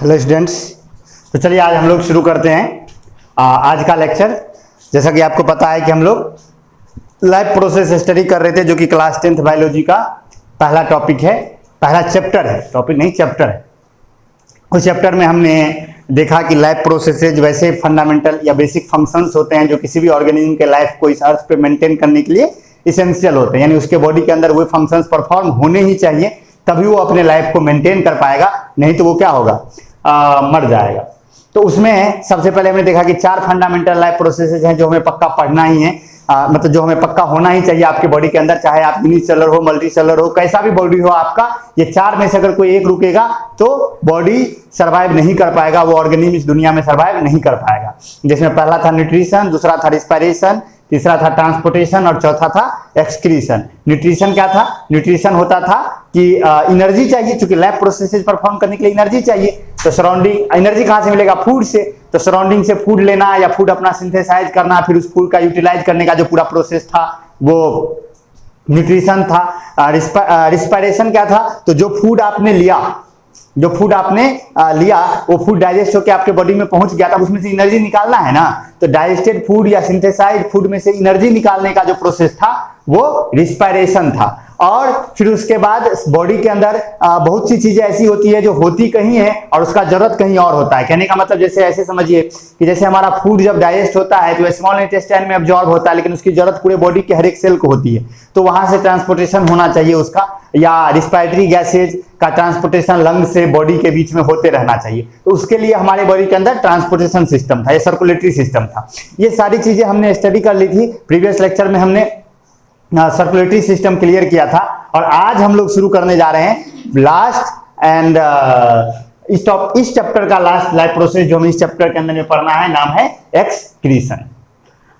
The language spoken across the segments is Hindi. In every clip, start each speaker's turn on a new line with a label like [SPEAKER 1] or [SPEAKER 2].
[SPEAKER 1] Hello students. तो चलिए आज हम लोग शुरू करते हैं आज का लेक्चर। जैसा कि आपको पता है कि हम लोग लाइफ प्रोसेस स्टडी कर रहे थे, जो कि क्लास 10th बायोलॉजी का पहला टॉपिक है, पहला चैप्टर है, टॉपिक नहीं चैप्टर है। उस चैप्टर में हमने देखा कि लाइफ प्रोसेसेज वैसे फंडामेंटल या बेसिक फंक्शंस होते हैं जो किसी भी ऑर्गेनिज्म के लाइफ को इस अर्थ पे मेंटेन करने के लिए इसेंशियल होते हैं, यानी उसके बॉडी के अंदर वो फंक्शंस परफॉर्म होने ही चाहिए, तभी वो अपने लाइफ को मेंटेन कर पाएगा, नहीं तो वो क्या होगा, मर जाएगा। तो उसमें सबसे पहले हमने देखा कि 4 फंडामेंटल लाइफ प्रोसेसेस हैं जो हमें पक्का पढ़ना ही है, मतलब जो हमें पक्का होना ही चाहिए आपके बॉडी के अंदर, चाहे आप यूनिसेलुलर हो, मल्टीसेलुलर हो, कैसा भी बॉडी हो आपका, ये 4 में से अगर कोई एक रुकेगा तो बॉडी सर्वाइव नहीं कर पाएगा, वो ऑर्गेनिज्म इस दुनिया में सर्वाइव नहीं कर पाएगा। जिसमें पहला था न्यूट्रिशन, दूसरा था रिस्पायरेशन, तीसरा था ट्रांसपोर्टेशन और चौथा था एक्सक्रीशन। न्यूट्रिशन क्या था? न्यूट्रिशन होता था कि एनर्जी चाहिए, क्योंकि लैब प्रोसेसेस परफॉर्म करने के लिए एनर्जी चाहिए। तो सराउंडिंग एनर्जी कहां से मिलेगा? फूड से। तो सराउंडिंग से फूड लेना या फूड अपना सिंथेसाइज करना, फिर उस फूड का यूटिलाइज करने का जो पूरा प्रोसेस था वो न्यूट्रिशन था। रिस्पायरेशन क्या था? तो जो फूड आपने लिया, वो फूड डाइजेस्ट होकर आपके बॉडी में पहुंच गया, तब उसमें से एनर्जी निकालना है ना। तो डाइजेस्टेड फूड या सिंथेसाइज्ड फूड में से एनर्जी निकालने का जो प्रोसेस था वो रिस्पायरेशन था। और फिर उसके बाद बॉडी के अंदर बहुत सी चीजें ऐसी होती है जो होती कहीं है और उसका जरूरत कहीं और होता है। कहने का मतलब जैसे ऐसे समझिए कि जैसे हमारा फूड जब डाइजेस्ट होता है तो स्मॉल इंटेस्टाइन में अब्जॉर्ब होता है, लेकिन उसकी जरूरत पूरे बॉडी के हर एक सेल को होती है, तो वहां से ट्रांसपोर्टेशन होना चाहिए उसका, या रिस्पायरेटरी गैसेज का ट्रांसपोर्टेशन लंग से बॉडी के बीच में होते रहना चाहिए। तो उसके लिए हमारे बॉडी के अंदर ट्रांसपोर्टेशन सिस्टम था, ये सर्कुलेटरी सिस्टम था। ये सारी चीजें हमने स्टडी कर ली थी, प्रीवियस लेक्चर में हमने सर्कुलेटरी सिस्टम क्लियर किया था। और आज हम लोग शुरू करने जा रहे हैं लास्ट एंड इस चैप्टर का लास्ट लाइफ प्रोसेस जो हमें इस चैप्टर के अंदर में पढ़ना है, नाम है एक्सक्रीशन।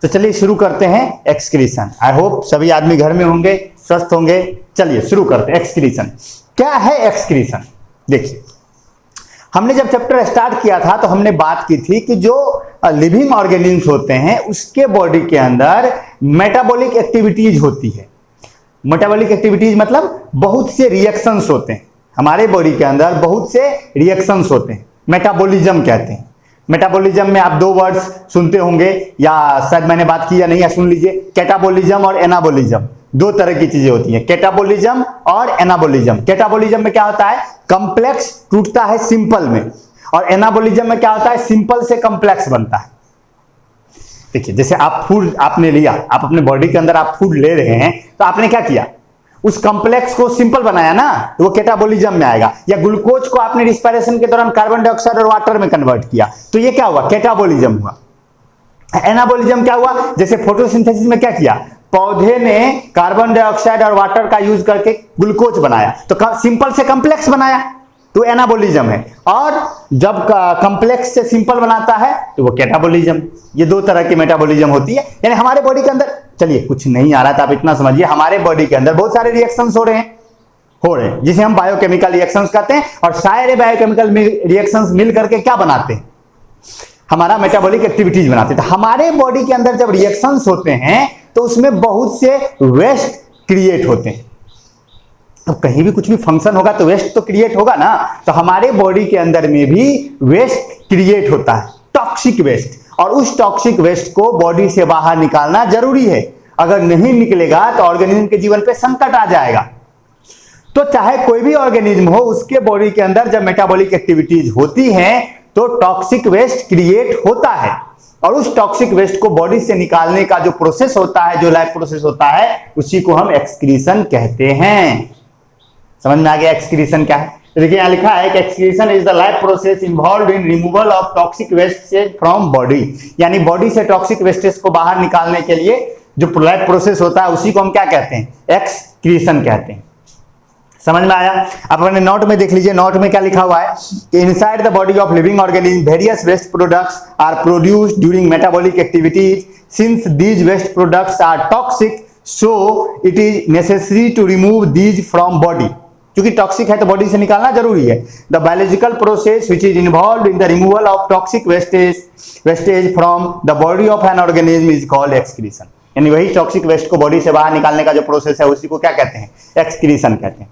[SPEAKER 1] तो चलिए शुरू करते हैं एक्सक्रीशन। आई होप सभी आदमी घर में होंगे, स्वस्थ होंगे। चलिए शुरू करते हैं एक्सक्रीशन। क्या है एक्सक्रीशन? देखिए, हमने जब चैप्टर स्टार्ट किया था तो हमने बात की थी कि जो लिविंग ऑर्गेनिज्म्स होते हैं उसके बॉडी के अंदर मेटाबॉलिक एक्टिविटीज होती है। मेटाबॉलिक एक्टिविटीज मतलब बहुत से रिएक्शंस होते हैं हमारे बॉडी के अंदर, बहुत से रिएक्शंस होते हैं, मेटाबॉलिज्म कहते हैं। मेटाबॉलिज्म में आप 2 वर्ड्स सुनते होंगे, या शायद मैंने बात की या नहीं, या सुन लीजिए। कैटाबॉलिज्म और एनाबॉलिज्म, 2 तरह की चीजें होती हैं, कैटाबॉलिज्म और एनाबॉलिज्म। कैटाबॉलिज्म में क्या होता है? कॉम्प्लेक्स टूटता है सिंपल में, और एनाबॉलिज्म में क्या होता है? सिंपल से कॉम्प्लेक्स बनता है। देखिए, जैसे आप फूड आपने लिया, आप अपने बॉडी के अंदर आप फूड ले रहे हैं, तो आपने क्या किया? उस कॉम्प्लेक्स को सिंपल बनाया ना, तो वो कैटाबॉलिज्म में आएगा। या ग्लूकोज को आपने रिस्पायरेशन के दौरान कार्बन डाइऑक्साइड और वाटर में कन्वर्ट किया, तो ये क्या हुआ? कैटाबॉलिज्म हुआ। एनाबॉलिज्म क्या हुआ? जैसे फोटोसिंथेसिस में क्या किया? पौधे ने कार्बन डाइऑक्साइड और वाटर का यूज करके ग्लूकोज बनाया, तो सिंपल से कॉम्प्लेक्स बनाया, तो एनाबॉलिज्म है। और जब कॉम्प्लेक्स से सिंपल बनाता है तो वो कैटाबॉलिज्म। ये 2 तरह की मेटाबॉलिज्म होती है। यानी हमारे बॉडी के अंदर, चलिए कुछ नहीं आ रहा था, आप इतना समझिए, हमारे बॉडी के अंदर बहुत सारे रिएक्शंस हो रहे हैं, जिसे हम बायोकेमिकल रिएक्शंस कहते हैं। और सारे बायोकेमिकल रिएक्शंस मिल करके क्या बनाते हैं? हमारा मेटाबॉलिक एक्टिविटीज बनाते हैं। तो हमारे बॉडी के अंदर जब रिएक्शंस होते हैं तो उसमें बहुत से वेस्ट क्रिएट होते हैं। तो कहीं भी कुछ भी फंक्शन होगा तो वेस्ट तो क्रिएट होगा ना। तो हमारे बॉडी के अंदर में भी वेस्ट क्रिएट होता है, टॉक्सिक वेस्ट, और उस टॉक्सिक वेस्ट को बॉडी से बाहर निकालना जरूरी है। अगर नहीं निकलेगा तो ऑर्गेनिज्म के जीवन पे संकट आ जाएगा। तो चाहे कोई भी ऑर्गेनिज्म हो, उसके बॉडी के अंदर जब मेटाबॉलिक एक्टिविटीज होती हैं तो टॉक्सिक वेस्ट क्रिएट होता है, और उस टॉक्सिक वेस्ट को बॉडी से निकालने का जो प्रोसेस होता है, जो लाइफ प्रोसेस होता है, उसी को हम एक्सक्रीशन कहते हैं। समझ में आ गया एक्सक्रीशन क्या है? तो देखिए यहां लिखा है कि excretion is the life process involved in removal of toxic waste from body. यानी बॉडी से टॉक्सिक वेस्टेज को बाहर निकालने के लिए जो लाइफ प्रोसेस होता है उसी को हम क्या कहते हैं? एक्सक्रीशन कहते हैं। समझ में आया? आप अपने नोट में देख लीजिए, नोट में क्या लिखा हुआ है कि inside the body of living organism various waste products are produced during metabolic activities. Since these waste products are toxic, so it is necessary to remove these from body. क्योंकि टॉक्सिक है तो बॉडी से निकालना जरूरी है। The biological process which is involved in the removal of toxic wastage from the body of an organism is called excretion. यानी वही टॉक्सिक वेस्ट को बॉडी से बाहर निकालने का जो प्रोसेस है उसी को क्या कहते हैं? एक्सक्रीशन कहते हैं।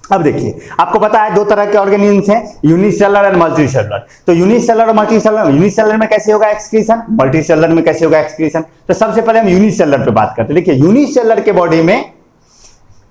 [SPEAKER 1] अब देखिए, आपको पता है दो तरह के ऑर्गेनिज्म हैं, यूनिसेलुलर एंड मल्टीसेलुलर। तो यूनिसेलुलर और मल्टीसेलुलर, यूनिसेलुलर में कैसे होगा एक्सक्रीशन, मल्टीसेलुलर में कैसे होगा एक्सक्रीशन। तो सबसे पहले हम यूनिसेलुलर पे बात करते हैं। देखिए यूनिसेलुलर के बॉडी में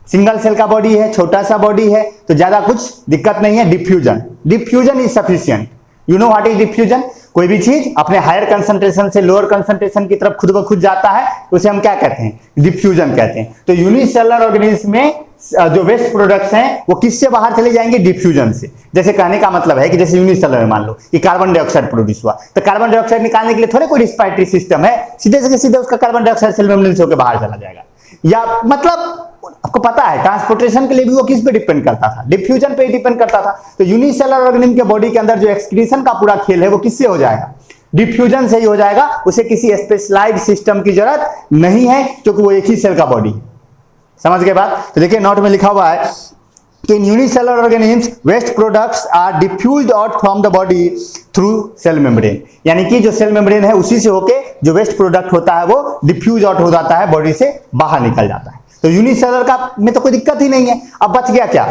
[SPEAKER 1] सिंगल सेल का बॉडी है, छोटा सा बॉडी है, तो ज्यादा कुछ दिक्कत नहीं है। Diffusion, diffusion is sufficient. You know what is diffusion? कोई भी चीज अपने हायर कंसंट्रेशन से लोअर कंसंट्रेशन की तरफ खुद ब खुद जाता है, उसे हम क्या कहते हैं? डिफ्यूजन कहते हैं। तो यूनिसेलुलर ऑर्गेनिज्म में जो वेस्ट प्रोडक्ट्स हैं वो किससे बाहर चले जाएंगे? डिफ्यूजन से। जैसे कहने का मतलब है कि जैसे यूनिसेलुलर में मान लो कि कार्बन डाइऑक्साइड प्रोड्यूस हुआ, तो कार्बन डाइऑक्साइड निकालने के लिए थोड़े कोई रिस्पायरेटरी सिस्टम है, सीधे से सीधे उसका कार्बन डाइऑक्साइड सेल मेम्ब्रेन से होकर बाहर चला जाएगा। या मतलब आपको पता है ट्रांसपोर्टेशन के लिए भी वो किस पे डिपेंड करता था? डिफ्यूजन पे ही डिपेंड करता था। तो यूनिसेलुलर ऑर्गेनिज्म के बॉडी के अंदर जो एक्सक्रीशन का पूरा खेल है वो किससे हो जाएगा? डिफ्यूजन से ही हो जाएगा। उसे किसी स्पेशलाइज्ड सिस्टम की जरूरत नहीं है, क्योंकि वो एक ही सेल का बॉडी है। समझ गए बात? तो देखिए नोट में लिखा हुआ है कि in unicellular organisms waste products are diffused out from the body through cell membrane. यानी कि जो सेल मेम्ब्रेन है उसी से होके जो वेस्ट प्रोडक्ट होता है वो डिफ्यूज आउट हो जाता है, बॉडी से बाहर निकल जाता है। तो यूनिसेलुलर का में तो कोई दिक्कत ही नहीं है। अब बच गया क्या?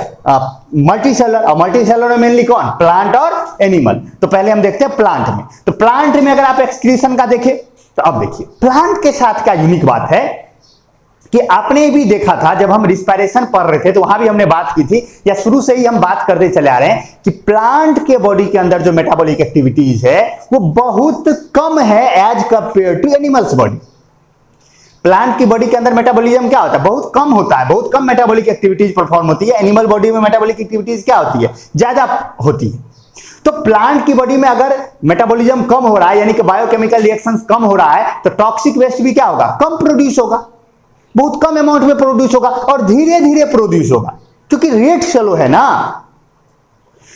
[SPEAKER 1] मल्टीसेलुलर। और मल्टीसेलुलर में मेनली कौन? प्लांट और एनिमल। तो पहले हम देखते हैं प्लांट में। तो प्लांट में अगर आप एक्सक्रीशन का देखें तो अब देखिए प्लांट के साथ क्या यूनिक बात है कि आपने भी देखा था जब हम रिस्पायरेशन पढ़ रहे थे तो वहां भी हमने बात की थी, या शुरू से ही हम बात करते चले आ रहे हैं कि प्लांट के बॉडी के अंदर जो मेटाबॉलिक एक्टिविटीज है वो बहुत कम है as compare to animals body. Plant की बॉडी के अंदर मेटाबॉलिज्म क्या होता है? बहुत कम होता है, बहुत कम मेटाबॉलिक एक्टिविटीज परफॉर्म होती है। एनिमल बॉडी में मेटाबॉलिक एक्टिविटीज क्या होती है? ज्यादा होती है। तो प्लांट की बॉडी में अगर मेटाबॉलिज्म कम हो रहा है, यानी कि बायोकेमिकल रिएक्शंस कम हो रहा है, तो टॉक्सिक वेस्ट भी क्या होगा? कम प्रोड्यूस होगा, बहुत कम अमाउंट में प्रोड्यूस होगा और धीरे धीरे प्रोड्यूस होगा, क्योंकि रेट स्लो है ना।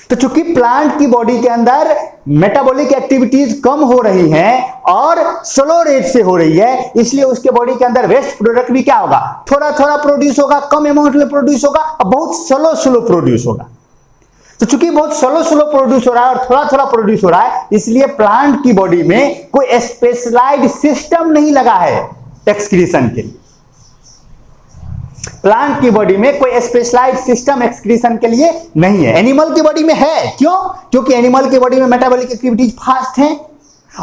[SPEAKER 1] तो चूंकि प्लांट की बॉडी के अंदर मेटाबॉलिक एक्टिविटीज कम हो रही हैं और स्लो रेट से हो रही है, इसलिए उसके बॉडी के अंदर वेस्ट प्रोडक्ट भी क्या होगा? थोड़ा थोड़ा प्रोड्यूस होगा, कम अमाउंट में प्रोड्यूस होगा और बहुत स्लो प्रोड्यूस होगा। तो चूंकि बहुत स्लो प्रोड्यूस हो रहा है और थोड़ा थोड़ा प्रोड्यूस हो रहा है, इसलिए प्लांट की बॉडी में कोई स्पेशलाइज्ड सिस्टम नहीं लगा है एक्सक्रीशन के लिए। प्लांट की बॉडी में कोई स्पेशलाइज्ड सिस्टम एक्सक्रीशन के लिए नहीं है। एनिमल की बॉडी में है। क्यों? क्योंकि एनिमल की बॉडी में मेटाबॉलिक एक्टिविटीज फास्ट हैं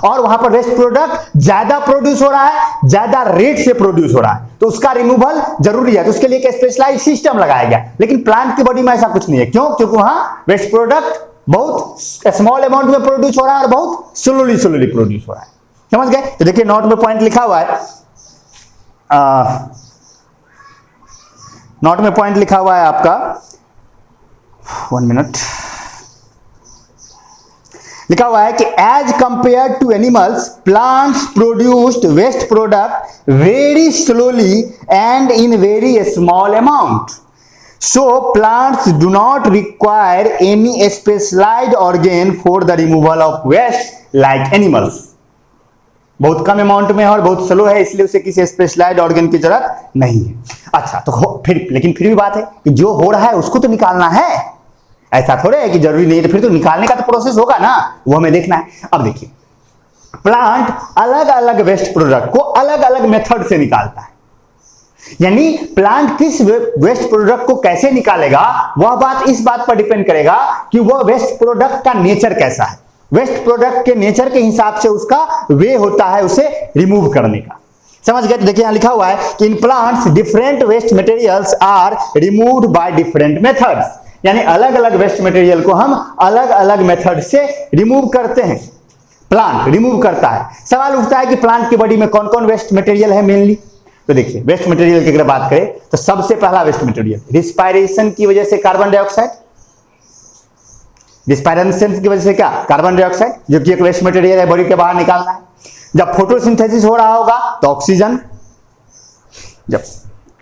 [SPEAKER 1] और वहां पर वेस्ट प्रोडक्ट ज्यादा प्रोड्यूस हो रहा है, ज्यादा रेट से प्रोड्यूस हो रहा है, तो उसका रिमूवल जरूरी है। तो उसके लिए एक स्पेशलाइज्ड सिस्टम लगाया गया। लेकिन प्लांट की बॉडी में ऐसा कुछ नहीं है। क्यों? क्योंकि वहां वेस्ट प्रोडक्ट बहुत स्मॉल अमाउंट में प्रोड्यूस हो रहा है और बहुत स्लोली प्रोड्यूस हो रहा है। समझ गए? तो देखिए नोट में पॉइंट लिखा हुआ है, नोट में पॉइंट लिखा हुआ है आपका, 1 मिनट, लिखा हुआ है कि as compare to animals plants produced waste product very slowly and in very small amount, so plants do not require any specialised organ for the removal of waste like animals. बहुत कम अमाउंट में है और बहुत स्लो है, इसलिए उसे किसी स्पेशलाइज्ड ऑर्गन की जरूरत नहीं है। अच्छा, तो फिर लेकिन फिर भी बात है कि जो हो रहा है उसको तो निकालना है। ऐसा थोड़े है कि जरूरी नहीं है, तो फिर तो निकालने का तो प्रोसेस होगा ना, वो हमें देखना है। अब देखिए प्लांट अलग अलग वेस्ट प्रोडक्ट को अलग अलग मेथड से निकालता है। यानी प्लांट किस वेस्ट प्रोडक्ट को कैसे निकालेगा वह बात इस बात पर डिपेंड करेगा कि वह वेस्ट प्रोडक्ट का नेचर कैसा है। वेस्ट प्रोडक्ट के नेचर के हिसाब से उसका वे होता है उसे रिमूव करने का। समझ गए? देखिए यहां लिखा हुआ है कि in plants different waste materials are removed by different methods. यानी अलग अलग वेस्ट मटेरियल को हम अलग अलग मेथड से रिमूव करते हैं। प्लांट रिमूव करता है। सवाल उठता है कि प्लांट की बॉडी में कौन कौन वेस्ट मटेरियल है मेनली। तो देखिए वेस्ट मटेरियल की अगर बात करें तो सबसे पहला वेस्ट मटेरियल रिस्पायरेशन की वजह से कार्बन डाइऑक्साइड। रिस्पायरेशन की वजह से क्या? कार्बन डाइऑक्साइड, जो कि एक वेस्ट मटेरियल है, बॉडी के बाहर निकालना है। जब फोटोसिंथेसिस हो रहा होगा तो ऑक्सीजन। जब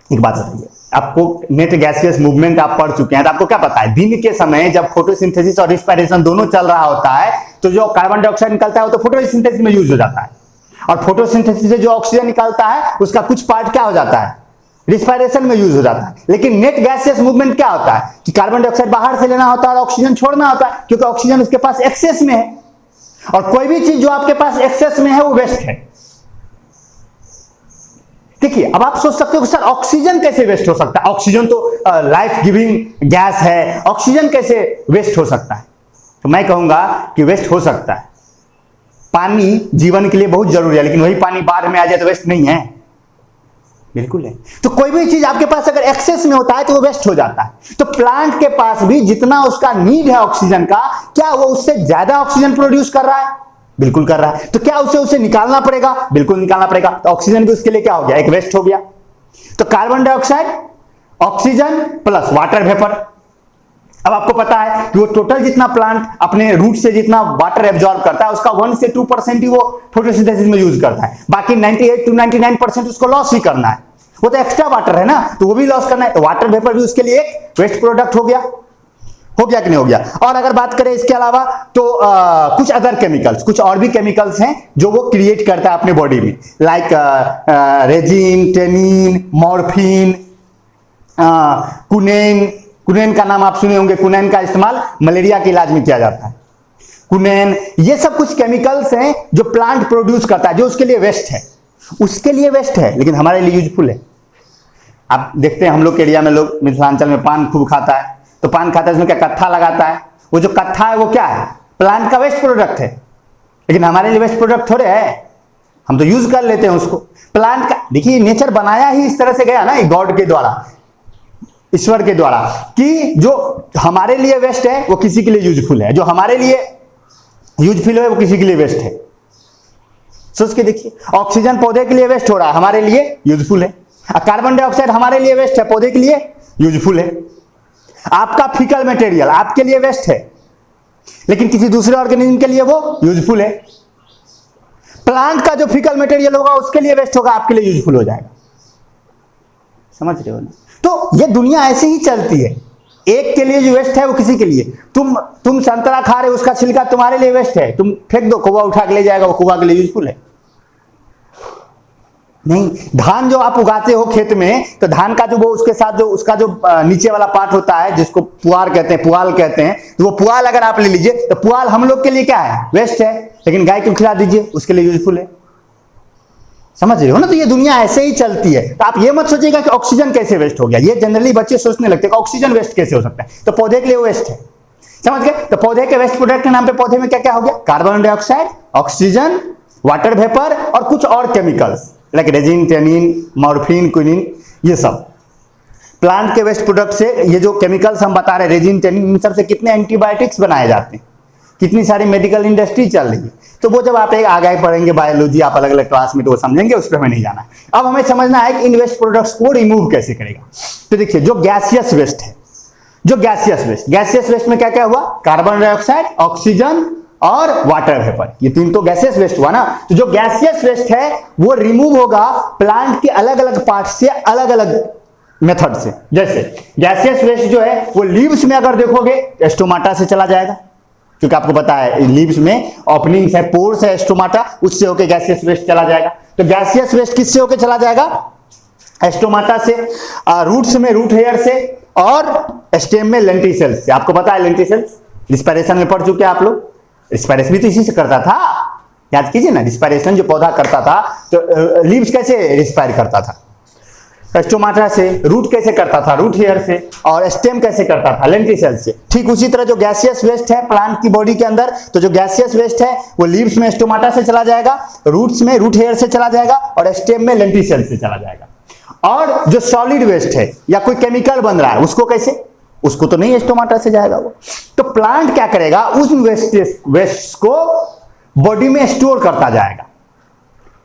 [SPEAKER 1] एक बात बताइए, आपको नेट गैसियस मूवमेंट आप पढ़ चुके हैं तो आपको क्या पता है, दिन के समय जब फोटोसिंथेसिस और रिस्पायरेशन दोनों चल रहा होता है तो जो कार्बन डाइऑक्साइड निकलता है वो तो फोटोसिंथेसिस में यूज हो जाता है, और फोटोसिंथेसिस से जो ऑक्सीजन निकलता है उसका कुछ पार्ट क्या हो जाता है, रिस्पायरेशन में यूज हो जाता है। लेकिन नेट गैसियस मूवमेंट क्या होता है कि कार्बन डाइऑक्साइड बाहर से लेना होता है और ऑक्सीजन छोड़ना होता है, क्योंकि ऑक्सीजन उसके पास एक्सेस में है, और कोई भी चीज जो आपके पास एक्सेस में है वो वेस्ट है। देखिए अब आप सोच सकते हो कि सर ऑक्सीजन कैसे वेस्ट हो सकता है, ऑक्सीजन तो लाइफ गिविंग गैस है, ऑक्सीजन कैसे वेस्ट हो सकता है? तो मैं कहूंगा कि वेस्ट हो सकता है। पानी जीवन के लिए बहुत जरूरी है, लेकिन वही पानी बाढ़ में आ जाए तो वेस्ट नहीं है, बिल्कुल है। तो कोई भी चीज आपके पास अगर एक्सेस में होता है तो वो वेस्ट हो जाता है। तो प्लांट के पास भी जितना उसका नीड है ऑक्सीजन का, क्या वो उससे ज्यादा ऑक्सीजन प्रोड्यूस कर रहा है? बिल्कुल कर रहा है। तो क्या उसे निकालना पड़ेगा? बिल्कुल निकालना पड़ेगा। तो ऑक्सीजन भी उसके लिए क्या हो गया? एक वेस्ट हो गया। तो carbon dioxide, oxygen plus water vapour. अब आपको पता है कि वो टोटल जितना प्लांट अपने रूट से जितना वाटर एब्जॉर्ब करता है उसका 1 से 2% ही वो फोटोसिंथेसिस में यूज करता है, बाकी 98 to 99% उसको लॉस ही करना है। वो तो एक्स्ट्रा वाटर है ना, तो वो भी लॉस करना है। तो वाटर वेपर भी उसके लिए एक वेस्ट प्रोडक्ट हो गया कि नहीं हो गया? और अगर बात करें इसके अलावा तो कुछ अदर केमिकल्स, कुछ और भी केमिकल्स हैं जो वो क्रिएट करता है अपने बॉडी में, लाइक रेजिन, टेनिन, मॉर्फिन, कुनेन। कुनेन का नाम आप सुने होंगे, कुनेन का इस्तेमाल मलेरिया के इलाज में किया जाता है। कुनेन, ये सब कुछ केमिकल्स हैं जो प्लांट प्रोड्यूस करता है, जो उसके लिए वेस्ट है, उसके लिए वेस्ट है, लेकिन हमारे लिए यूजफुल है। आप देखते हैं हम लोग के एरिया में लोग मिथिलांचल में पान खूब खाता है, तो पान खाता है उसमें क्या कत्था लगाता है, वो जो कत्था है वो क्या है? प्लांट का वेस्ट प्रोडक्ट है, लेकिन हमारे लिए वेस्ट प्रोडक्ट थोड़े है, हम तो यूज कर लेते हैं उसको। प्लांट का देखिए नेचर बनाया ही इस तरह से गया ना, गॉड के द्वारा, ईश्वर के द्वारा, कि जो हमारे लिए वेस्ट है वो किसी के लिए यूजफुल है, जो हमारे लिए यूजफुल है वो किसी के लिए वेस्ट है। सोच के देखिए, ऑक्सीजन पौधे के लिए वेस्ट हो रहा है, हमारे लिए यूजफुल है। कार्बन डाइऑक्साइड हमारे लिए वेस्ट है, पौधे के लिए यूजफुल है। आपका फीकल मटेरियल आपके लिए वेस्ट है, लेकिन किसी दूसरे ऑर्गेनिज्म के लिए वो यूजफुल है। प्लांट का जो फीकल मटेरियल होगा उसके लिए वेस्ट होगा, आपके लिए यूजफुल हो जाएगा। समझ रहे हो ना? तो ये दुनिया ऐसे ही चलती है, एक के लिए जो वेस्ट है वो किसी के लिए। तुम संतरा खा रहे हो, उसका छिलका तुम्हारे लिए वेस्ट है, तुम फेंक दो, कौवा उठा के ले जाएगा, वो कौवा के लिए यूजफुल है नहीं। धान जो आप उगाते हो खेत में, तो धान का जो वो उसके साथ जो उसका जो नीचे वाला पार्ट होता है जिसको पुआल कहते हैं, तो वो पुआल अगर आप ले लीजिए तो पुआल हम लोग के लिए क्या है? वेस्ट है, लेकिन गाय को खिला दीजिए उसके लिए यूजफुल है। समझ रहे हो ना? तो ये दुनिया ऐसे ही चलती है। तो आप ये मत सोचिएगा कि ऑक्सीजन कैसे वेस्ट हो गया, ये जनरली बच्चे सोचने लगते हैं कि ऑक्सीजन वेस्ट कैसे हो सकता है, तो पौधे के लिए वेस्ट है। समझ गए? तो पौधे के वेस्ट प्रोडक्ट के नाम पे पौधे में क्या क्या हो गया? Carbon dioxide, oxygen, water vapour और कुछ और chemicals like resin, tannin, morphine, quinine, ये सब प्लांट के वेस्ट प्रोडक्ट से। ये जो केमिकल्स हम बता रहे हैं, रेजिन, टेनिन, इन सब से कितने एंटीबायोटिक्स बनाए जाते हैं, कितनी सारी मेडिकल इंडस्ट्री चल रही है। तो वो जब आप एक आगे पढ़ेंगे बायोलॉजी, आप अलग अलग क्लास में, तो वो समझेंगे, उस पर हमें नहीं जाना है। अब हमें समझना है कि इन वेस्ट प्रोडक्ट्स को रिमूव कैसे करेगा। तो देखिए, जो गैसियस वेस्ट है, जो गैसियस वेस्ट में क्या क्या हुआ? कार्बन डाइऑक्साइड, ऑक्सीजन और वाटर वेपर, ये तीन तो गैसियस वेस्ट हुआ ना। तो जो गैसियस वेस्ट है वो रिमूव होगा प्लांट के अलग अलग पार्ट से, अलग अलग मेथड से। जैसे गैसियस वेस्ट जो है वो लीव्स में अगर देखोगे स्टोमाटा से चला जाएगा, क्योंकि आपको पता है लीव्स में ओपनिंग्स है, पोर्स है, स्टोमाटा, उससे होकर गैसियस वेस्ट चला जाएगा। तो गैसियस वेस्ट किससे होकर चला जाएगा? स्टोमाटा से, रूट्स में रूट हेयर से, और स्टेम में लेंटिसेल्स से। आपको पता है लेंटिसेल्स रिस्पायरेशन में पढ़ चुके हैं आप लोग, रिस्पायरेशन भी तो इसी से करता था, याद कीजिए ना। रिस्पायरेशन जो पौधा करता था, तो लीव्स कैसे रिस्पायर करता था? स्टोमाटा से। रूट कैसे करता था? रूट हेयर से। और स्टेम कैसे करता था? लेंटिसेल से। ठीक उसी तरह जो गैसियस वेस्ट है प्लांट की बॉडी के अंदर, तो जो गैसियस वेस्ट है वो लीव्स में स्टोमाटा से चला जाएगा, रूट्स में रूट हेयर से चला जाएगा, और स्टेम में लेंटिसेल से चला जाएगा। और जो सॉलिड वेस्ट है या कोई केमिकल बन रहा है, उसको कैसे? उसको तो नहीं स्टोमाटा से जाएगा वो। तो प्लांट क्या करेगा? उस वेस्ट को बॉडी में स्टोर करता जाएगा,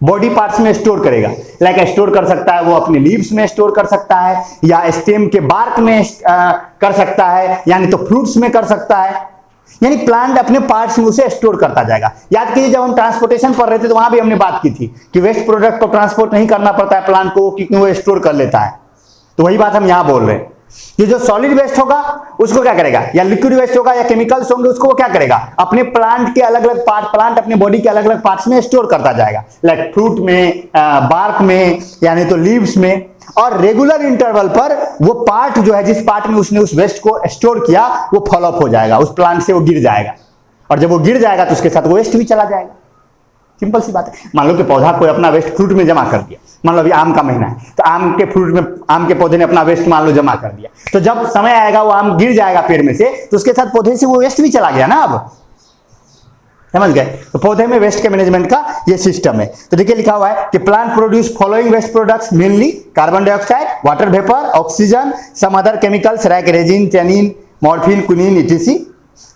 [SPEAKER 1] बॉडी पार्ट्स में स्टोर करेगा। लाइक स्टोर कर सकता है वो अपने लीव्स में स्टोर कर सकता है, या स्टेम के बार्क में कर सकता है, यानी तो फ्रूट्स में कर सकता है। यानी प्लांट अपने पार्ट्स में उसे स्टोर करता जाएगा। याद कीजिए जब हम ट्रांसपोर्टेशन पढ़ रहे थे तो वहां भी हमने बात की थी कि वेस्ट प्रोडक्ट को ट्रांसपोर्ट नहीं करना पड़ता है प्लांट को, क्योंकि वो स्टोर कर लेता है। तो वही बात हम यहां बोल रहे हैं। ये जो सॉलिड वेस्ट होगा उसको क्या करेगा, या लिक्विड वेस्ट होगा या केमिकल्स होंगे, उसको वो क्या करेगा? अपने प्लांट के अलग अलग पार्ट, प्लांट अपने बॉडी के अलग अलग पार्ट्स में स्टोर करता जाएगा, लाइक फ्रूट में, बार्क में, यानी तो लीव्स में। और रेगुलर इंटरवल पर वो पार्ट जो है, जिस पार्ट में उसने उस वेस्ट को स्टोर किया, वो फॉलो अप हो जाएगा, उस प्लांट से वो गिर जाएगा। और जब वो गिर जाएगा तो उसके साथ वो वेस्ट भी चला जाएगा। सिंपल सी बात है। मान लो कि पौधा कोई अपना वेस्ट फ्रूट में जमा कर दिया, मान लो अभी आम का महीना है तो आम के फ्रूट में, आम के पौधे ने अपना वेस्ट मान लो जमा कर दिया, तो जब समय आएगा वो आम गिर जाएगा पेड़ में से तो उसके साथ पौधे से वो वेस्ट भी चला गया ना। अब समझ गए? तो पौधे में वेस्ट के मैनेजमेंट का ये सिस्टम है। तो देखिए लिखा हुआ है कि plant produce following waste products mainly carbon dioxide, water vapour, oxygen, some other chemicals like resin, tannin, morphine, quinine etc.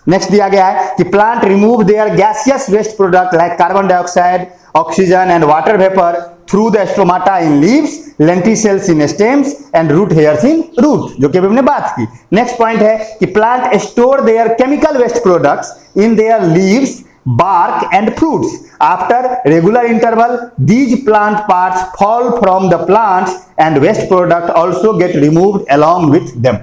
[SPEAKER 1] Next दिया गया है कि plant remove their gaseous waste product like carbon dioxide, oxygen and water vapour through the stomata in leaves, lenticels in stems and root hairs in root, जो कि अभी हमने बात की। नेक्स्ट पॉइंट है कि plant store their chemical waste products in their leaves, bark and fruits. After regular interval, these plant parts fall from the plants and waste product also get removed along with them.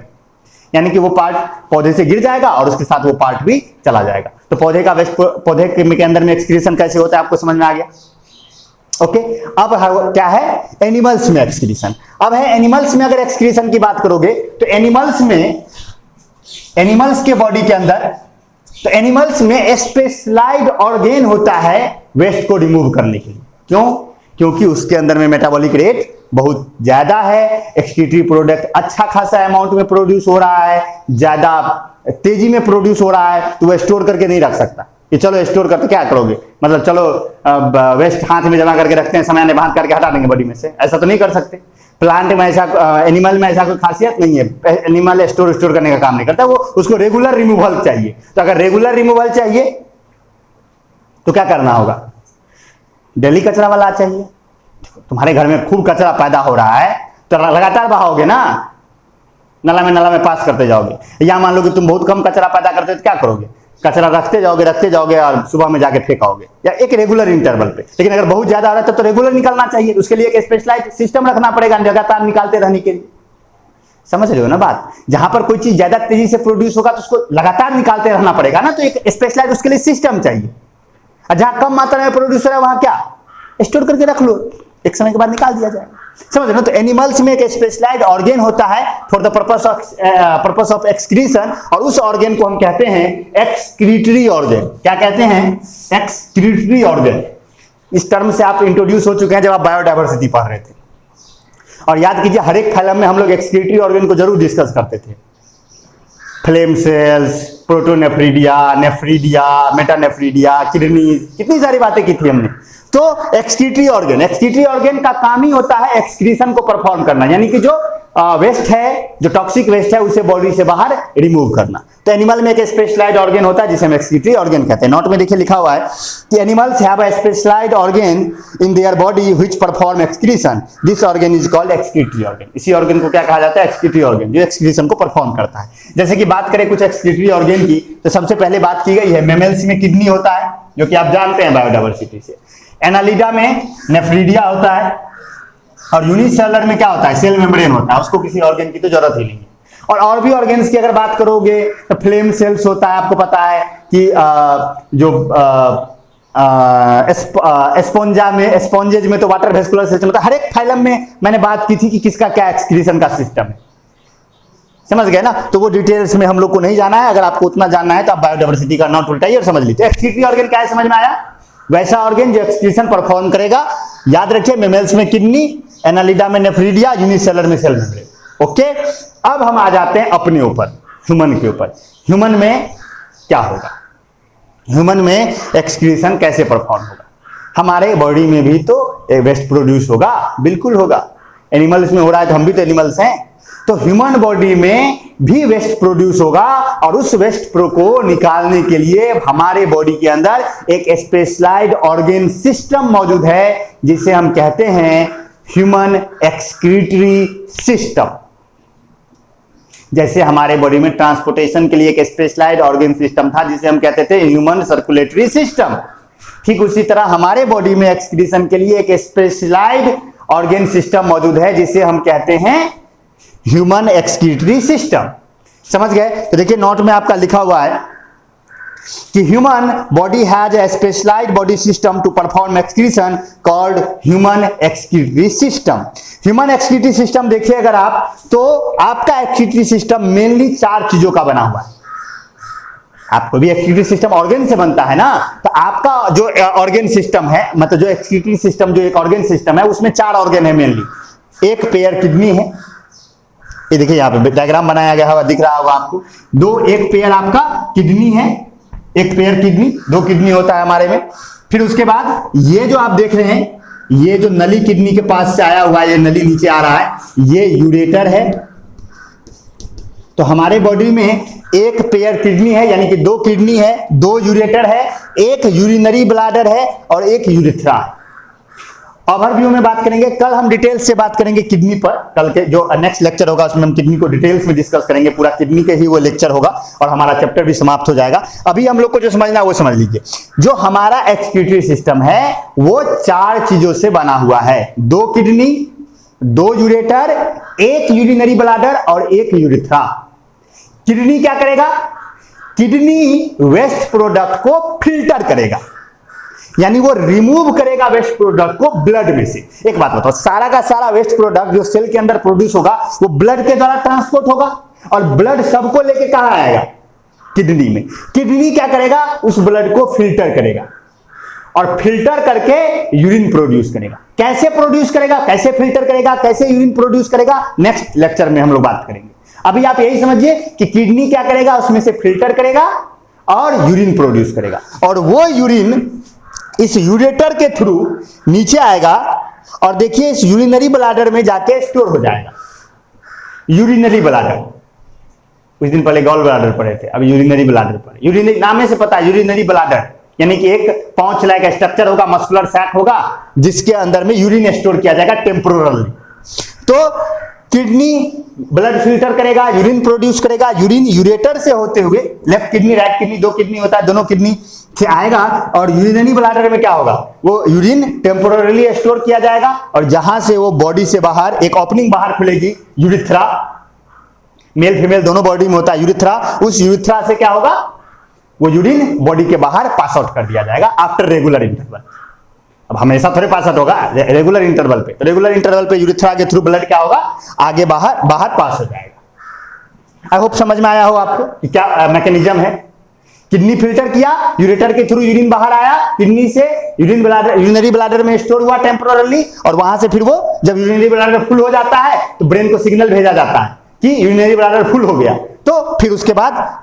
[SPEAKER 1] यानी कि वो पार्ट पौधे से गिर जाएगा और उसके साथ वो पार्ट भी चला जाएगा। तो पौधे का वेस्ट, पौधे के अंदर में एक्सक्रीशन कैसे होता है आपको समझ में आ गया? ओके। अब क्या है? एनिमल्स में एक्सक्रीशन। अब है एनिमल्स में अगर एक्सक्रीशन की बात करोगे तो एनिमल्स में, एनिमल्स के बॉडी के अंदर, तो एनिमल्स में स्पेशलाइज्ड ऑर्गेन होता है वेस्ट को रिमूव करने के लिए। क्यों? क्योंकि उसके अंदर में मेटाबॉलिक रेट बहुत ज्यादा है, एक्सक्रीटरी प्रोडक्ट अच्छा खासा अमाउंट में प्रोड्यूस हो रहा है, ज्यादा तेजी में प्रोड्यूस हो रहा है, तो वह स्टोर करके नहीं रख सकता कि चलो स्टोर करके क्या करोगे, मतलब चलो वेस्ट हाथ में जमा करके रखते हैं, समय ने बांध करके हटा देंगे बॉडी में से, ऐसा तो नहीं कर सकते। प्लांट में ऐसा, एनिमल में ऐसा कोई खासियत नहीं है। एनिमल स्टोर करने का काम नहीं करता, वो उसको रेगुलर रिमूवल चाहिए। तो अगर रेगुलर रिमूवल चाहिए तो क्या करना होगा? डेली कचरा वाला चाहिए। तुम्हारे घर में खूब कचरा पैदा हो रहा है तो लगातार बहाओगे ना, नला में पास करते जाओगे। या मान लो कि तुम बहुत कम कचरा पैदा करते हो तो क्या करोगे? कचरा रखते जाओगे और सुबह में जाके फेंकाओगे, या एक रेगुलर इंटरवल पे। लेकिन अगर बहुत ज्यादा हो रहा है तो रेगुलर निकलना चाहिए, उसके लिए एक स्पेशलाइज्ड सिस्टम रखना पड़ेगा लगातार निकालते रहने के लिए। समझ रहे हो ना बात? जहां पर कोई चीज ज्यादा तेजी से प्रोड्यूस होगा तो उसको लगातार निकालते रहना पड़ेगा ना, तो एक स्पेशलाइज्ड उसके लिए सिस्टम चाहिए। और जहां कम मात्रा में प्रोड्यूस हो रहा है वहां क्या? स्टोर करके रख लो, एक समय के बाद निकाल दिया जाएगा। समझ रहे हो? तो एनिमल्स में एक स्पेशलाइज्ड ऑर्गेन होता है for the purpose of excretion, और उस ऑर्गेन को हम कहते हैं एक्सक्रीटरी ऑर्गेन। क्या कहते हैं? Excretory organ. इस टर्म से आप इंट्रोड्यूस हो चुके हैं जब आप बायोडायवर्सिटी पढ़ रहे थे। और याद कीजिए हर एक फैलम में हम लोग एक्सक्रीटरी ऑर्गेन को जरूर डिस्कस करते थे। Flame cells, protonephridia, nephridia, metanephridia, kidneys, कितनी सारी बातें की थी हमने। तो एक्सक्रीटरी ऑर्गेन का काम ही होता है एक्सक्रीशन को परफॉर्म करना, यानी कि जो वेस्ट है, जो टॉक्सिक वेस्ट है, उसे बॉडी से बाहर रिमूव करना। तो एनिमल में एक स्पेशलाइज्ड ऑर्गेन होता है जिसे हम एक्सक्रीटरी ऑर्गेन कहते हैं। नोट में देखिए लिखा हुआ है कि animals have a specialised organ in their body which perform excretion, this organ is called excretory organ. इसी ऑर्गेन को क्या कहा जाता है? एक्सक्रीटरी ऑर्गेन, जो एक्सक्रीशन को परफॉर्म करता है। जैसे कि बात करें कुछ एक्सक्रीटरी ऑर्गेन की, तो सबसे पहले बात की गई है मेमल्स में किडनी होता है, जो कि आप जानते हैं बायोडायवर्सिटी से। एनालिडा में नेफ्रीडिया होता है, और यूनिसेलुलर में क्या होता है? सेल मेम्ब्रेन होता है, उसको किसी ऑर्गेन की तो जरूरत ही नहीं है। और भी ऑर्गेन्स की अगर बात करोगे तो फ्लेम सेल्स होता है, आपको पता है कि स्पॉन्जेज में तो वाटर वेस्कुलर सिस्टम होता है। हर एक फाइलम में मैंने बात की थी कि किसका क्या एक्सक्रीशन का सिस्टम है। समझ गए ना? तो वो डिटेल्स में हम लोग को नहीं जाना है। अगर आपको उतना जानना है तो आप बायोडायवर्सिटी का नोट उल्टाइए और समझ लीजिए। एक्सक्रीटरी ऑर्गेन क्या है समझ में आया? वैसा ऑर्गेन जो एक्सक्रीशन परफॉर्म करेगा। याद रखिए, मेमल्स में किडनी, एनालिडा में नेफ्रीडिया, यूनिसेलुलर में सेल मेम्ब्रेन। ओके, अब हम आ जाते हैं अपने ऊपर, ह्यूमन के ऊपर। ह्यूमन में क्या होगा? ह्यूमन में एक्सक्रीशन कैसे परफॉर्म होगा? हमारे बॉडी में भी तो वेस्ट प्रोड्यूस होगा, बिल्कुल होगा। एनिमल्स में हो रहा है तो हम भी तो एनिमल्स हैं। तो ह्यूमन बॉडी में भी वेस्ट प्रोड्यूस होगा, और उस वेस्ट प्रो को निकालने के लिए हमारे बॉडी के अंदर एक स्पेशलाइज्ड ऑर्गेन सिस्टम मौजूद है, जिसे हम कहते हैं ह्यूमन एक्सक्रीटरी सिस्टम। जैसे हमारे बॉडी में ट्रांसपोर्टेशन के लिए एक स्पेशलाइज्ड ऑर्गेन सिस्टम था जिसे हम कहते थे ह्यूमन सर्कुलेटरी सिस्टम, ठीक उसी तरह हमारे बॉडी में एक्सक्रीशन के लिए एक स्पेशलाइज्ड ऑर्गेन सिस्टम मौजूद है जिसे हम कहते हैं ह्यूमन एक्सक्रीटरी सिस्टम। समझ गए? तो देखिए नोट में आपका लिखा हुआ है कि human body has a specialised body system to perform excretion called human excretory system. Human excretory system देखिए अगर आप, तो आपका एक्सक्रीटरी सिस्टम मेनली 4 चीजों का बना हुआ है। आपको भी एक्सक्रीटरी सिस्टम ऑर्गन से बनता है ना, तो आपका जो ऑर्गन सिस्टम है, मतलब जो एक्सक्रीटरी सिस्टम जो एक ऑर्गन सिस्टम है, उसमें 4 ऑर्गन है मेनली। एक पेयर किडनी है, ये देखिए यहाँ पे डायग्राम बनाया गया होगा, दिख रहा होगा आपको। एक पेयर आपका किडनी है, एक पेयर किडनी, 2 किडनी होता है हमारे में। फिर उसके बाद ये जो आप देख रहे हैं, ये जो नली किडनी के पास से आया हुआ है, ये नली नीचे आ रहा है, ये यूरेटर है। तो हमारे बॉडी में एक पेयर किडनी है, यानी कि 2 किडनी है, 2 यूरेटर है, एक यूरिनरी ब्लाडर है और एक यूरिथ्रा है। ओवरव्यू में बात करेंगे, कल हम डिटेल्स से बात करेंगे किडनी पर। कल के जो नेक्स्ट लेक्चर होगा उसमें हम किडनी को डिटेल्स में डिस्कस करेंगे, पूरा किडनी के ही वो लेक्चर होगा और हमारा चैप्टर भी समाप्त हो जाएगा। अभी हम लोग को जो समझना है वो समझ लीजिए। जो हमारा एक्सक्रीटरी सिस्टम है वो 4 चीजों से बना हुआ है, 2 किडनी, 2 यूरेटर, एक यूरिनरी ब्लाडर और एक यूरिथ्रा। किडनी क्या करेगा? किडनी वेस्ट प्रोडक्ट को फिल्टर करेगा, यानी वो रिमूव करेगा वेस्ट प्रोडक्ट को ब्लड में से। एक बात बताओ, सारा का सारा वेस्ट प्रोडक्ट जो सेल के अंदर प्रोड्यूस होगा वो ब्लड के द्वारा ट्रांसपोर्ट होगा, और ब्लड सबको लेके कहां आएगा? किडनी में। किडनी क्या करेगा? उस ब्लड को फिल्टर करेगा और फिल्टर करके यूरिन प्रोड्यूस करेगा। कैसे प्रोड्यूस करेगा, कैसे फिल्टर करेगा, कैसे यूरिन प्रोड्यूस करेगा, नेक्स्ट लेक्चर में हम लोग बात करेंगे। अभी आप यही समझिए कि किडनी क्या करेगा, उसमें से फिल्टर करेगा और यूरिन प्रोड्यूस करेगा, और वो यूरिन इस यूरेटर के थ्रू नीचे आएगा और देखिए इस यूरिनरी ब्लाडर में जाके स्टोर हो जाएगा। यूरिनरी ब्लाडर, कुछ दिन पहले गॉल ब्लाडर पढ़े थे, अब यूरिनरी ब्लाडर पढ़े। यूरिनरी नाम में से पता है, यूरिनरी ब्लाडर यानी कि एक पाउच लाइक स्ट्रक्चर होगा, मस्कुलर सैक होगा, जिसके अंदर में यूरिन स्टोर किया जाएगा टेम्पोरली। तो किडनी ब्लड फिल्टर करेगा, यूरिन प्रोड्यूस करेगा, यूरिन यूरेटर से होते हुए left kidney right kidney, 2 kidney होता है, दोनों किडनी से आएगा, और यूरिनरी ब्लाडर में क्या होगा? वो यूरिन टेम्पोरली स्टोर किया जाएगा, और जहां से वो बॉडी से बाहर एक ओपनिंग बाहर खुलेगी, यूरिथ्रा, मेल फीमेल दोनों बॉडी में होता है यूरिथ्रा। उस यूरिथ्रा से क्या होगा? वो यूरिन बॉडी के बाहर पास आउट कर दिया जाएगा आफ्टर रेगुलर इंटरवल। अब हमेशा थोड़े पास आउट होगा, रेगुलर इंटरवल पे। तो रेगुलर इंटरवल पे यूरिथ्रा के थ्रू ब्लड क्या होगा? आगे बाहर पास हो जाएगा। आई होप समझ में आया हो आपको कि क्या मैकेनिज्म है। किडनी फिल्टर किया, यूरेटर के थ्रू यूरिन बाहर आया, किडनी से यूरिनरी ब्लाडर में स्टोर हुआ टेम्पोरली, और वहां से फिर वो जब यूरिनरी ब्लाडर फुल हो जाता है तो ब्रेन को सिग्नल भेजा जाता है कि यूरिनरी ब्लाडर फुल हो गया। तो फिर उसके बाद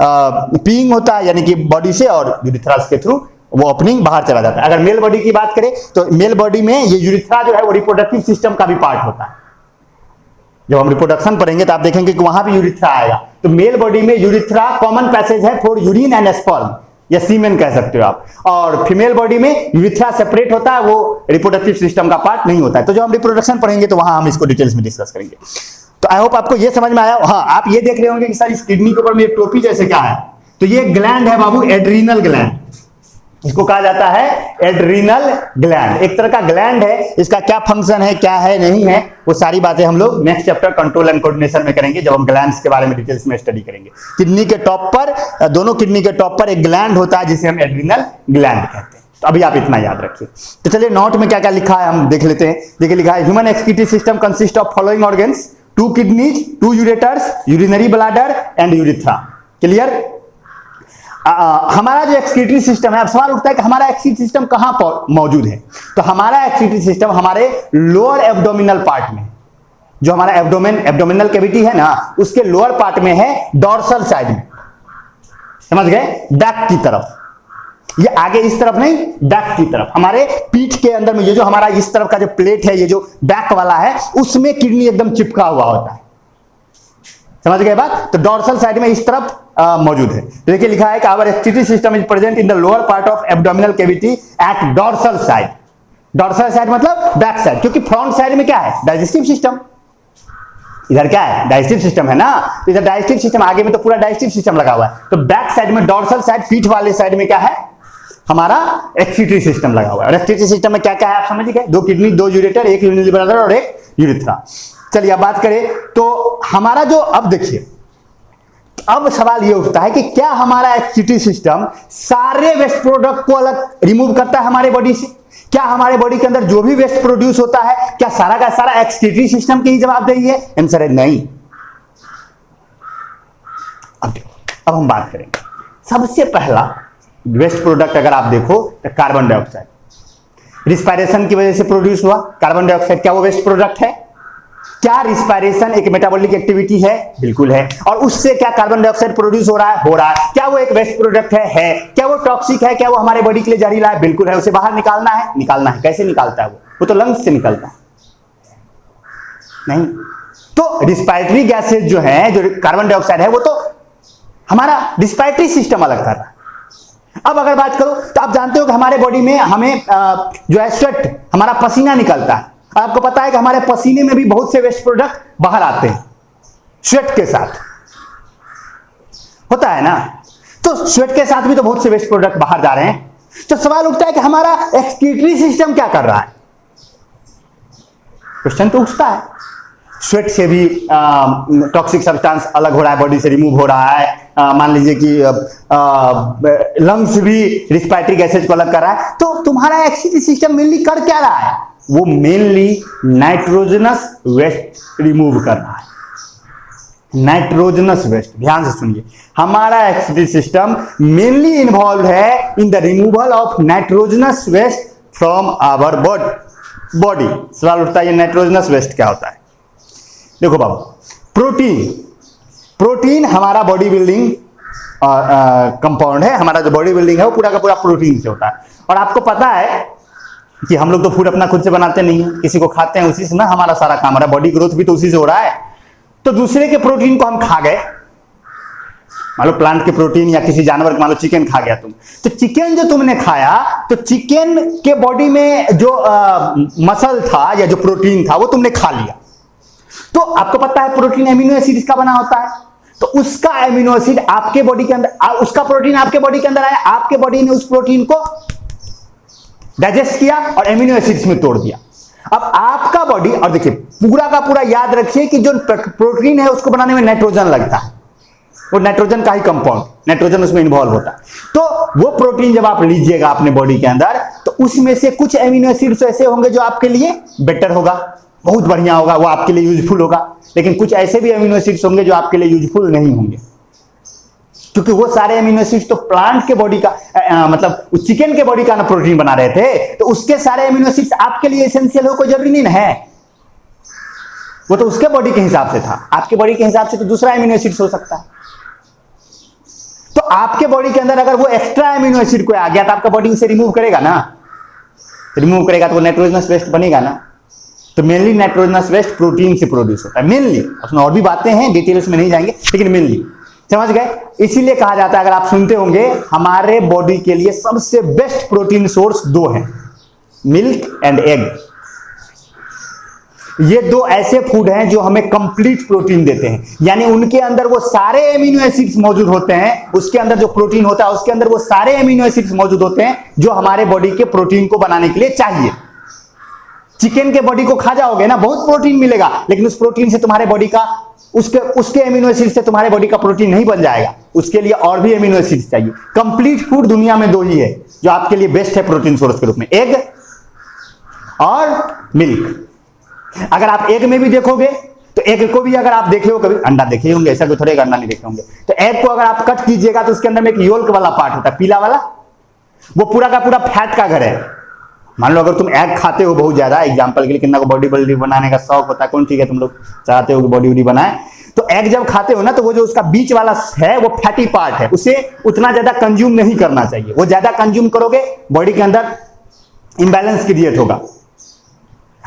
[SPEAKER 1] पीइंग होता है, यानी कि बॉडी से, और यूरिथ्रास के थ्रू वो ओपनिंग बाहर चला जाता है। अगर मेल बॉडी की बात करें तो मेल बॉडी में ये यूरिथ्रा जो है वो रिप्रोडक्टिव सिस्टम का भी पार्ट होता है। जब हम रिप्रोडक्शन पढ़ेंगे तो आप देखेंगे कि वहां भी यूरिथ्रा आएगा। तो मेल बॉडी में यूरिथ्रा कॉमन पैसेज है फॉर यूरिन एंड स्पर्म, या सीमेन कह सकते हो आप, और फीमेल बॉडी में यूरिथ्रा सेपरेट होता है, वो रिप्रोडक्टिव सिस्टम का पार्ट नहीं होता है। तो जब हम रिप्रोडक्शन पढ़ेंगे तो वहां हम इसको डिटेल्स में डिस्कस करेंगे। तो आई होप आपको ये समझ में आया। हाँ, आप ये देख रहे होंगे कि सर इस किडनी के ऊपर में टोपी जैसे क्या है, तो ये ग्लैंड है बाबू, एड्रीनल ग्लैंड, इसको कहा जाता है एड्रीनल ग्लैंड। एक तरह का ग्लैंड है, इसका क्या फंक्शन है, क्या है, नहीं है, वो सारी बातें हम लोग next chapter control and coordination में करेंगे, जब हम ग्लैंड्स के बारे में डिटेल्स में स्टडी करेंगे। किडनी के टॉप पर, दोनों किडनी के टॉप पर एक ग्लैंड होता है जिसे हम एड्रीनल ग्लैंड कहते हैं। तो अभी आप इतना याद रखिए। तो चलिए नोट में क्या क्या लिखा है हम देख लेते हैं। देखिए लिखा है, human excretory system consist of following organs, 2 kidneys, 2 ureters, urinary bladder and urethra. Clear? हमारा जो एक्सक्रीटरी सिस्टम है, अब सवाल उठता है कि हमारा एक्सक्रीटरी सिस्टम कहां पर मौजूद है। तो हमारा एक्सक्रीटरी सिस्टम हमारे लोअर एब्डोमिनल पार्ट में, जो हमारा एब्डोमिनल कैविटी है ना, उसके लोअर पार्ट में है, डॉर्सल साइड में, समझ गए, बैक की तरफ। ये आगे इस तरफ नहीं, बैक की तरफ, हमारे पीठ के अंदर में ये जो हमारा इस तरफ का जो प्लेट है, ये जो बैक वाला है, उसमें किडनी एकदम चिपका हुआ होता है। समझ गए बात? तो डॉर्सल साइड में इस तरफ मौजूद है। देखिए लिखा है कि our excretory system is present in the lower part of abdominal cavity at dorsal side. Dorsal side मतलब बैक साइड, क्योंकि फ्रंट साइड में क्या है? Digestive system. इधर क्या है? डाइजेस्टिव सिस्टम है ना, तो इधर डाइजेस्टिव सिस्टम, आगे में तो पूरा डाइजेस्टिव सिस्टम लगा हुआ है। तो बैक साइड में डॉर्सल साइड, पीठ वाले साइड में क्या है? हमारा एक्सक्रीटरी सिस्टम लगा हुआ है। और एक्सक्रीटरी सिस्टम में क्या क्या है आप समझ गए? 2 किडनी, 2 यूरेटर, एक यूरिनरी ब्लाडर और एक यूरिथ्रा। चलिए अब बात करें तो हमारा जो, अब देखिए, अब सवाल ये उठता है कि क्या हमारा एक्सक्रीटरी सिस्टम सारे वेस्ट प्रोडक्ट को अलग रिमूव करता है हमारे बॉडी से? क्या हमारे बॉडी के अंदर जो भी वेस्ट प्रोड्यूस होता है, क्या सारा का सारा एक्सक्रीटरी सिस्टम की ही जवाबदेही है? आंसर है नहीं। अब हम बात करेंगे सबसे पहला वेस्ट प्रोडक्ट अगर आप देखो तो कार्बन डाइऑक्साइड, रिस्पायरेशन की वजह से प्रोड्यूस हुआ कार्बन डाइऑक्साइड, क्या वो वेस्ट प्रोडक्ट है? क्या रिस्पायरेशन एक मेटाबॉलिक एक्टिविटी है? बिल्कुल है। और उससे क्या कार्बन डाइऑक्साइड प्रोड्यूस हो रहा है? हो रहा है। क्या वो एक वेस्ट प्रोडक्ट है? है। क्या वो टॉक्सिक है? क्या वो हमारे बॉडी के लिए जहरीला है? बिल्कुल है। उसे बाहर निकालना है? निकालना है। कैसे निकालता है वो तो लंग्स से निकलता है नहीं। तो रिस्पायरेटरी गैसेज जो है, जो कार्बन डाइऑक्साइड है, वो तो हमारा रिस्पायरेटरी सिस्टम अलग कर रहा है। अब अगर बात करो तो आप जानते हो कि हमारे बॉडी में हमें जो है स्वेट, हमारा पसीना निकलता है। आपको पता है कि हमारे पसीने में भी बहुत से वेस्ट प्रोडक्ट बाहर आते हैं स्वेट के साथ, होता है ना। तो स्वेट के साथ भी तो बहुत से वेस्ट प्रोडक्ट बाहर जा रहे हैं। तो सवाल उठता है कि हमारा एक्सक्रीटरी सिस्टम क्या कर रहा है? क्वेश्चन तो उठता है। स्वेट से भी टॉक्सिक सब्सटेंस अलग हो रहा है, बॉडी से रिमूव हो रहा है। मान लीजिए कि लंग्स भी रिस्पायरेटरी गैसेज को अलग कर रहा है। तो तुम्हारा एक्सक्रीटरी सिस्टम मेनली कर क्या रहा है? वो मेनली नाइट्रोजनस वेस्ट रिमूव कर रहा है। नाइट्रोजनस वेस्ट, ध्यान से सुनिए, हमारा एक्सक्रीटरी सिस्टम मेनली इन्वॉल्व है in the removal of nitrogenous waste from our body. सवाल उठता है ये नाइट्रोजनस वेस्ट क्या होता है? देखो बाबू, प्रोटीन हमारा बॉडी बिल्डिंग कंपाउंड है। हमारा जो बॉडी बिल्डिंग है वो पूरा का पूरा प्रोटीन से होता है। और आपको पता है कि हम लोग तो फूड अपना खुद से बनाते नहीं है, किसी को खाते हैं, उसी से ना हमारा सारा काम हो रहा है। बॉडी ग्रोथ भी तो उसी से हो रहा है। तो दूसरे के प्रोटीन को हम खा गए, मान लो प्लांट के प्रोटीन या किसी जानवर के, मान लो चिकन खा गया तुम, तो चिकन जो तुमने खाया, तो चिकन के बॉडी में जो मसल था या जो प्रोटीन था वो तुमने खा लिया। तो आपको पता है प्रोटीन एमिनो एसिड का बना होता है। तो उसका एमिनो एसिड आपके बॉडी के अंदर, उसका प्रोटीन आपके बॉडी के अंदर आया, आपके बॉडी ने उस प्रोटीन को डाइजेस्ट किया और एमिनो एसिड्स में तोड़ दिया। अब आपका बॉडी, और देखिए पूरा का पूरा याद रखिए कि जो प्रोटीन है उसको बनाने में नाइट्रोजन लगता है, वो नाइट्रोजन का ही कंपाउंड, नाइट्रोजन उसमें इन्वॉल्व होता है। तो वो प्रोटीन जब आप लीजिएगा अपने बॉडी के अंदर, तो उसमें से कुछ एमिनो एसिड्स ऐसे होंगे जो आपके लिए बेटर होगा, बहुत बढ़िया होगा, वो आपके लिए यूजफुल होगा। लेकिन कुछ ऐसे भी एमिनो एसिड्स होंगे जो आपके लिए यूजफुल नहीं होंगे, क्योंकि वो सारे एमिनो एसिड्स तो प्लांट के बॉडी का मतलब उस चिकन के बॉडी का ना प्रोटीन बना रहे थे। तो उसके सारे एमिनो एसिड्स आपके लिए एसेंशियल हो कोई जरूरी नहीं है, वो तो उसके बॉडी के हिसाब से था। आपके बॉडी के हिसाब से तो दूसरा एमिनो एसिड्स हो सकता है। तो आपके बॉडी के अंदर अगर वो एक्स्ट्रा एमिनो एसिड कोई आ गया तो आपका बॉडी उसे रिमूव करेगा ना, रिमूव करेगा तो वो नाइट्रोजनस वेस्ट बनेगा ना। तो मेनली नाइट्रोजनस वेस्ट प्रोटीन से प्रोड्यूस होता है मेनली। उसमें और भी बातें हैं, डिटेल्स में नहीं जाएंगे, लेकिन मेनली समझ गए। इसीलिए कहा जाता है, अगर आप सुनते होंगे, हमारे बॉडी के लिए सबसे बेस्ट प्रोटीन सोर्स दो हैं, मिल्क एंड एग। ये दो ऐसे फूड हैं जो हमें कंप्लीट प्रोटीन देते हैं, यानी उनके अंदर वो सारे एमिनो एसिड्स मौजूद होते हैं। उसके अंदर जो प्रोटीन होता है उसके अंदर वो सारे एमिनो एसिड्स मौजूद होते हैं जो हमारे बॉडी के प्रोटीन को बनाने के लिए चाहिए। चिकन के बॉडी को खा जाओगे ना, बहुत प्रोटीन मिलेगा, लेकिन उस प्रोटीन से तुम्हारे बॉडी का, उसके एमिनो एसिड से तुम्हारे बॉडी का प्रोटीन नहीं बन जाएगा। उसके लिए और भी एमिनो एसिड्स चाहिए। कंप्लीट फूड दुनिया में दो ही है जो आपके लिए बेस्ट है प्रोटीन सोर्स के रूप में, एग और मिल्क। अगर आप एग में भी देखोगे तो एग को भी अगर आप देखे हो, कभी अंडा देखे होंगे, ऐसा कोई थोड़े अंडा नहीं देखे होंगे। तो एग को अगर आप कट कीजिएगा तो उसके अंदर में एक योल्क वाला पार्ट होता है, पीला वाला, वो पूरा का पूरा फैट का घर है। मान लो अगर तुम एग खाते हो बहुत ज्यादा, एग्जांपल के लिए, कितना को बॉडी बिल्डिंग बनाने का शौक होता है, कौन ठीक है, तुम लोग चाहते हो कि बॉडी वॉडी बनाए, तो एग जब खाते हो ना, तो वो जो उसका बीच वाला है वो फैटी पार्ट है, उसे उतना ज्यादा कंज्यूम नहीं करना चाहिए। वो ज्यादा कंज्यूम करोगे बॉडी के अंदर इंबैलेंस क्रिएट होगा।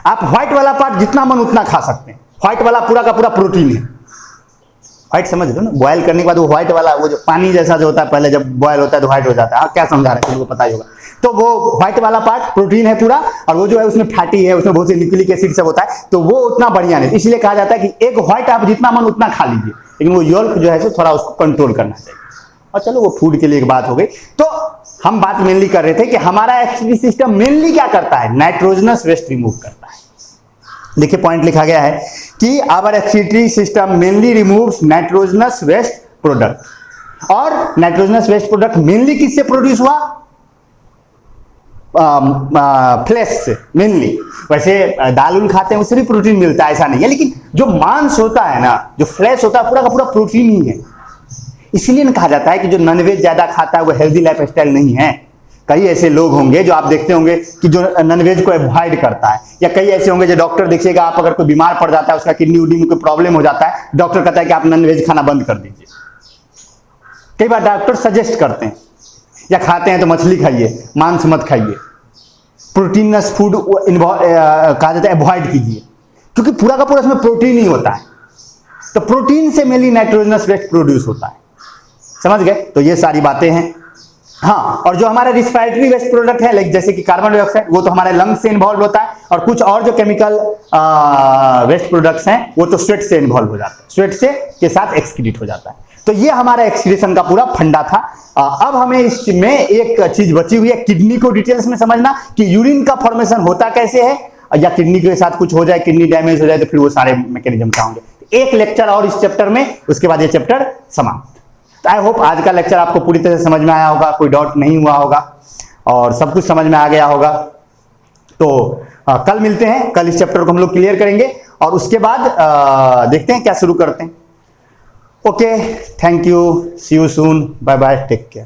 [SPEAKER 1] आप व्हाइट वाला पार्ट जितना मन उतना खा सकते हैं। व्हाइट वाला पूरा का पूरा प्रोटीन है। व्हाइट समझ लो ना, बॉयल करने के बाद वो व्हाइट वाला, वो जो पानी जैसा जो होता है, पहले जब बॉयल होता है तो व्हाइट हो जाता है। क्या समझा रहे हैं, तुमको पता ही होगा। तो वो व्हाइट वाला पार्ट प्रोटीन है पूरा, और वो जो है उसमें फैटी है, उसमें बहुत से न्यूक्लिक एसिड सब होता है, तो वो उतना बढ़िया नहीं। इसलिए कहा जाता है कि एग व्हाइट आप जितना मन उतना खा लीजिए, लेकिन वो योल्क जो है थोड़ा उसको कंट्रोल करना चाहिए। और चलो वो फूड के लिए एक बात हो गई। तो हम बात मेनली कर रहे थे कि हमारा एक्सक्रीटरी सिस्टम मेनली क्या करता है, नाइट्रोजनस वेस्ट रिमूव करता है। देखिए पॉइंट लिखा गया है कि our excretory system mainly removes nitrogenous waste product. और नाइट्रोजनस वेस्ट प्रोडक्ट मेनली किससे प्रोड्यूस हुआ, फ्लैश से मेनली। वैसे दाल उल खाते हैं उससे भी प्रोटीन मिलता है, ऐसा नहीं है, लेकिन जो मांस होता है ना, जो फ्लैश होता है, पूरा का पूरा प्रोटीन ही है। इसलिए कहा जाता है कि जो नॉनवेज ज्यादा खाता है वो हेल्दी लाइफ स्टाइल नहीं है। कई ऐसे लोग होंगे जो आप देखते होंगे कि जो नॉनवेज को अवॉइड करता है, या कई ऐसे होंगे जो डॉक्टर देखिएगा, आप अगर कोई बीमार पड़ जाता है, उसका किडनी उडनी में कोई प्रॉब्लम हो जाता है, डॉक्टर कहता है कि आप नॉनवेज खाना बंद कर दीजिए। कई बार डॉक्टर सजेस्ट करते हैं, या खाते हैं तो मछली खाइए, मांस मत खाइए, प्रोटीनस फूड कहा जाता है अवॉइड कीजिए, क्योंकि पूरा का पूरा इसमें प्रोटीन ही होता है। तो प्रोटीन से मेनली नाइट्रोजनस वेस्ट प्रोड्यूस होता है, समझ गए। तो ये सारी बातें हैं। हाँ, और जो हमारे रिस्पायरेटरी वेस्ट प्रोडक्ट है, लाइक जैसे कि कार्बन डाइऑक्साइड, वो तो हमारे लंग्स से इन्वॉल्व होता है, और कुछ और जो केमिकल वेस्ट प्रोडक्ट्स हैं वो तो स्वेट से इन्वॉल्व हो जाता है, स्वेट से के साथ एक्सक्रीट हो जाता है। तो ये हमारा एक्सक्रीशन का पूरा फंडा था। अब हमें इसमें एक चीज बची हुई है, किडनी को डिटेल्स में समझना कि यूरिन का फॉर्मेशन होता कैसे है, या किडनी के साथ कुछ हो जाए, किडनी डैमेज हो जाए, तो फिर वो सारे मैकेनिज्म क्या होंगे। एक लेक्चर और इस चैप्टर में, उसके बाद ये चैप्टर समाप्त। तो आई होप आज का लेक्चर आपको पूरी तरह से समझ में आया होगा, कोई डाउट नहीं हुआ होगा, और सब कुछ समझ में आ गया होगा। तो कल मिलते हैं, कल इस चैप्टर को हम लोग क्लियर करेंगे, और उसके बाद देखते हैं क्या शुरू करते हैं। Okay, thank you, see you soon, bye bye, take care.